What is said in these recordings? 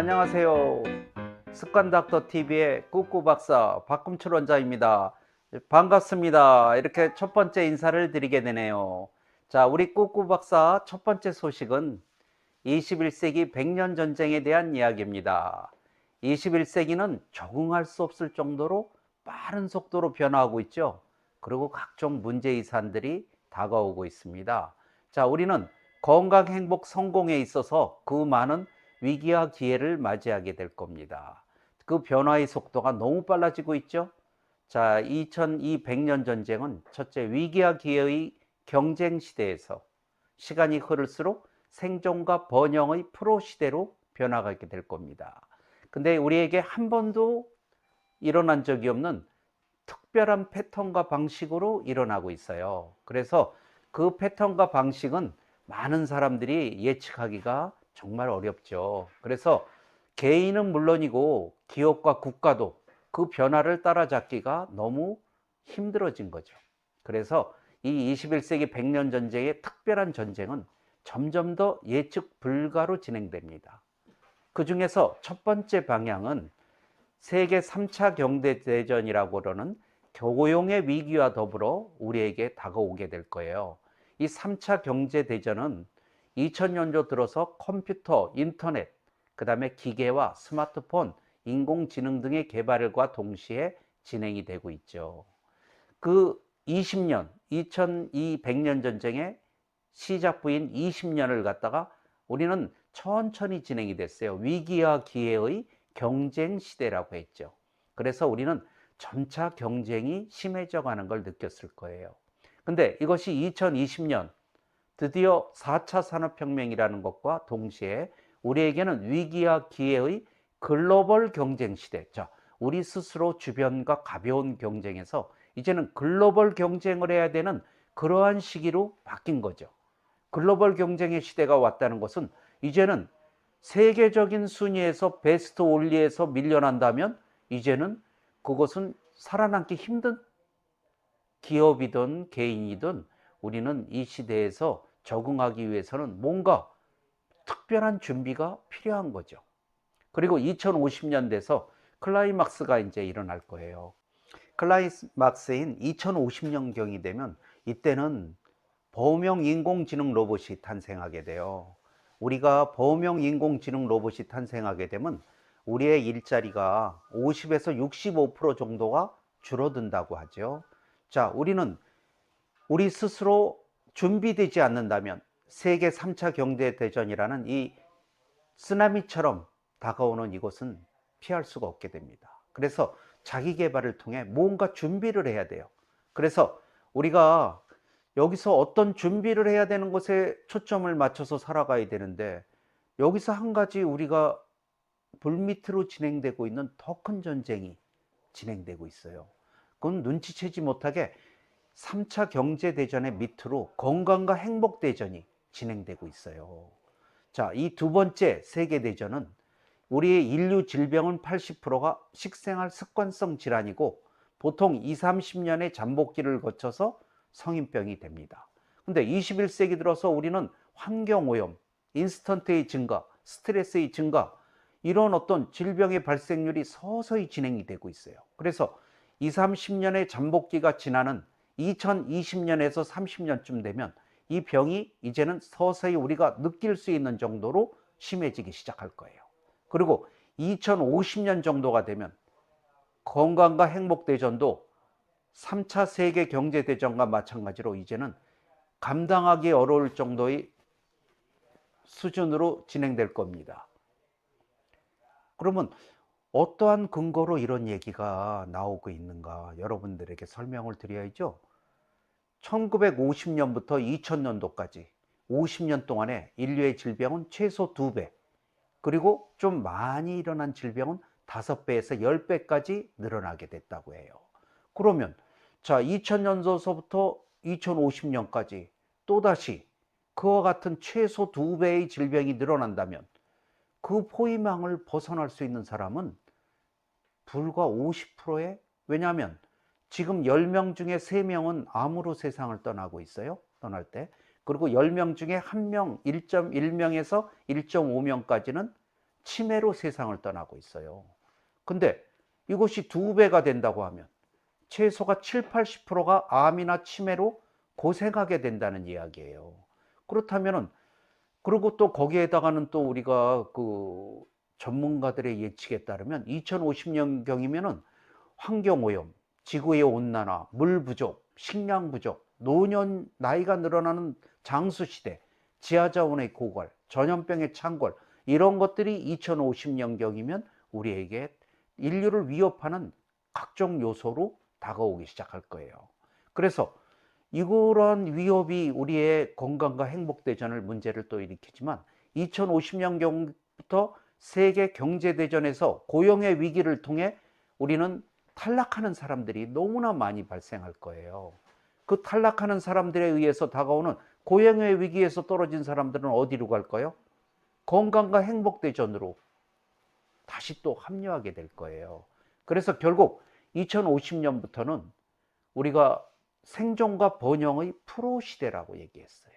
안녕하세요. 습관닥터TV의 꾹꾹박사 박금철 원장입니다. 반갑습니다. 이렇게 첫 번째 인사를 드리게 되네요. 자, 우리 꾹꾹박사 첫 번째 소식은 21세기 백년 전쟁에 대한 이야기입니다. 21세기는 적응할 수 없을 정도로 빠른 속도로 변화하고 있죠. 그리고 각종 문제이산들이 다가오고 있습니다. 자, 우리는 건강, 행복, 성공에 있어서 그 많은 위기와 기회를 맞이하게 될 겁니다. 그 변화의 속도가 너무 빨라지고 있죠. 자, 2200년 전쟁은 첫째, 위기와 기회의 경쟁 시대에서 시간이 흐를수록 생존과 번영의 프로 시대로 변화하게 될 겁니다. 근데 우리에게 한 번도 일어난 적이 없는 특별한 패턴과 방식으로 일어나고 있어요. 그래서 그 패턴과 방식은 많은 사람들이 예측하기가 정말 어렵죠. 그래서 개인은 물론이고 기업과 국가도 그 변화를 따라잡기가 너무 힘들어진 거죠. 그래서 이 21세기 백년 전쟁의 특별한 전쟁은 점점 더 예측 불가로 진행됩니다. 그 중에서 첫 번째 방향은 세계 3차 경제대전이라고 그러는 교고용의 위기와 더불어 우리에게 다가오게 될 거예요. 이 3차 경제대전은 2000년도 들어서 컴퓨터, 인터넷, 그 다음에 기계와 스마트폰, 인공지능 등의 개발과 동시에 진행이 되고 있죠. 그 20년, 2200년 전쟁의 시작부인 20년을 갖다가 우리는 천천히 진행이 됐어요. 위기와 기회의 경쟁 시대라고 했죠. 그래서 우리는 점차 경쟁이 심해져 가는 걸 느꼈을 거예요. 근데 이것이 2020년 드디어 4차 산업혁명이라는 것과 동시에 우리에게는 위기와 기회의 글로벌 경쟁 시대, 자, 우리 스스로 주변과 가벼운 경쟁에서 이제는 글로벌 경쟁을 해야 되는 그러한 시기로 바뀐 거죠. 글로벌 경쟁의 시대가 왔다는 것은 이제는 세계적인 순위에서 베스트 올리에서 밀려난다면 이제는 그것은 살아남기 힘든 기업이든 개인이든 우리는 이 시대에서 적응하기 위해서는 뭔가 특별한 준비가 필요한 거죠. 그리고 2050년 돼서 클라이막스가 이제 일어날 거예요. 클라이막스인 2050년경이 되면 이때는 범용 인공지능 로봇이 탄생하게 돼요. 우리가 범용 인공지능 로봇이 탄생하게 되면 우리의 일자리가 50에서 65% 정도가 줄어든다고 하죠. 자, 우리는 우리 스스로 준비되지 않는다면 세계 3차 경제대전이라는 이 쓰나미처럼 다가오는 이것은 피할 수가 없게 됩니다. 그래서 자기 개발을 통해 뭔가 준비를 해야 돼요. 그래서 우리가 여기서 어떤 준비를 해야 되는 것에 초점을 맞춰서 살아가야 되는데 여기서 한 가지 우리가 불밑으로 진행되고 있는 더 큰 전쟁이 진행되고 있어요. 그건 눈치채지 못하게 3차 경제대전의 밑으로 건강과 행복대전이 진행되고 있어요. 자, 이 두 번째 세계대전은 우리의 인류 질병은 80%가 식생활 습관성 질환이고 보통 2, 30년의 잠복기를 거쳐서 성인병이 됩니다. 근데 21세기 들어서 우리는 환경오염, 인스턴트의 증가, 스트레스의 증가, 이런 어떤 질병의 발생률이 서서히 진행이 되고 있어요. 그래서 2, 30년의 잠복기가 지나는 2020년에서 30년쯤 되면 이 병이 이제는 서서히 우리가 느낄 수 있는 정도로 심해지기 시작할 거예요. 그리고 2050년 정도가 되면 건강과 행복대전도 3차 세계경제대전과 마찬가지로 이제는 감당하기 어려울 정도의 수준으로 진행될 겁니다. 그러면 어떠한 근거로 이런 얘기가 나오고 있는가 여러분들에게 설명을 드려야죠. 1950년부터 2000년도까지 50년 동안에 인류의 질병은 최소 2배, 그리고 좀 많이 일어난 질병은 5배에서 10배까지 늘어나게 됐다고 해요. 그러면 자, 2000년도서부터 2050년까지 또다시 그와 같은 최소 2배의 질병이 늘어난다면 그 포위망을 벗어날 수 있는 사람은 불과 50%에, 왜냐하면 지금 10명 중에 3명은 암으로 세상을 떠나고 있어요. 떠날 때. 그리고 10명 중에 1명, 1.1명에서 1.5명까지는 치매로 세상을 떠나고 있어요. 근데 이것이 2배가 된다고 하면 최소가 7, 80%가 암이나 치매로 고생하게 된다는 이야기예요. 그렇다면은, 그리고 또 거기에다가는 또 우리가 그 전문가들의 예측에 따르면 2050년경이면은 환경오염, 지구의 온난화, 물 부족, 식량 부족, 노년 나이가 늘어나는 장수시대, 지하자원의 고갈, 전염병의 창궐, 이런 것들이 2050년경이면 우리에게 인류를 위협하는 각종 요소로 다가오기 시작할 거예요. 그래서 이러한 위협이 우리의 건강과 행복 대전을 문제를 또 일으키지만 2050년경부터 세계 경제 대전에서 고용의 위기를 통해 우리는 탈락하는 사람들이 너무나 많이 발생할 거예요. 그 탈락하는 사람들에 의해서 다가오는 고용의 위기에서 떨어진 사람들은 어디로 갈까요? 건강과 행복 대전으로 다시 또 합류하게 될 거예요. 그래서 결국 2050년부터는 우리가 생존과 번영의 프로 시대라고 얘기했어요.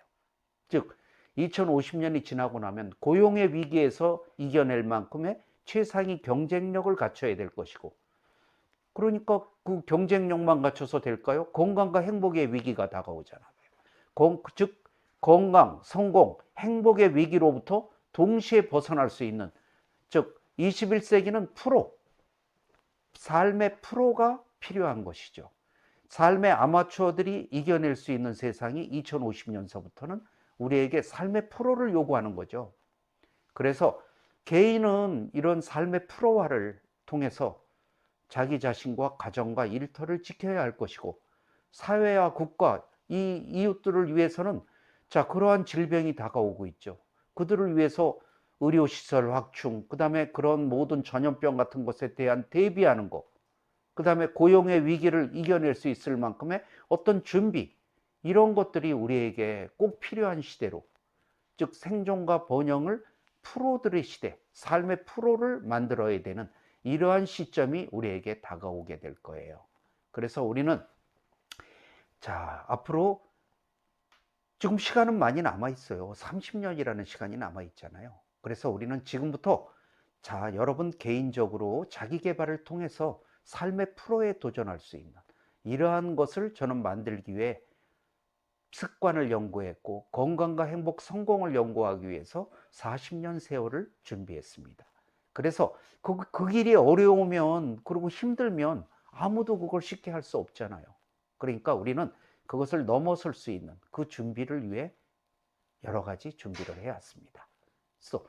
즉 2050년이 지나고 나면 고용의 위기에서 이겨낼 만큼의 최상위 경쟁력을 갖춰야 될 것이고, 그러니까 그 경쟁력만 갖춰서 될까요? 건강과 행복의 위기가 다가오잖아요. 즉 건강, 성공, 행복의 위기로부터 동시에 벗어날 수 있는, 즉 21세기는 프로, 삶의 프로가 필요한 것이죠. 삶의 아마추어들이 이겨낼 수 있는 세상이 2050년서부터는 우리에게 삶의 프로를 요구하는 거죠. 그래서 개인은 이런 삶의 프로화를 통해서 자기 자신과 가정과 일터를 지켜야 할 것이고, 사회와 국가, 이 이웃들을 위해서는 그러한 질병이 다가오고 있죠. 그들을 위해서 의료시설 확충, 그 다음에 그런 모든 전염병 같은 것에 대한 대비하는 것, 그 다음에 고용의 위기를 이겨낼 수 있을 만큼의 어떤 준비, 이런 것들이 우리에게 꼭 필요한 시대로, 즉 생존과 번영을 프로들의 시대, 삶의 프로를 만들어야 되는 이러한 시점이 우리에게 다가오게 될 거예요. 그래서 우리는 앞으로 지금 시간은 많이 남아 있어요. 30년이라는 시간이 남아 있잖아요. 그래서 우리는 지금부터 여러분 개인적으로 자기 개발을 통해서 삶의 프로에 도전할 수 있는 이러한 것을 저는 만들기 위해 습관을 연구했고, 건강과 행복, 성공을 연구하기 위해서 40년 세월을 준비했습니다. 그래서 그 길이 어려우면, 그리고 힘들면 아무도 그걸 쉽게 할 수 없잖아요. 그러니까 우리는 그것을 넘어설 수 있는 그 준비를 위해 여러 가지 준비를 해왔습니다. 그래서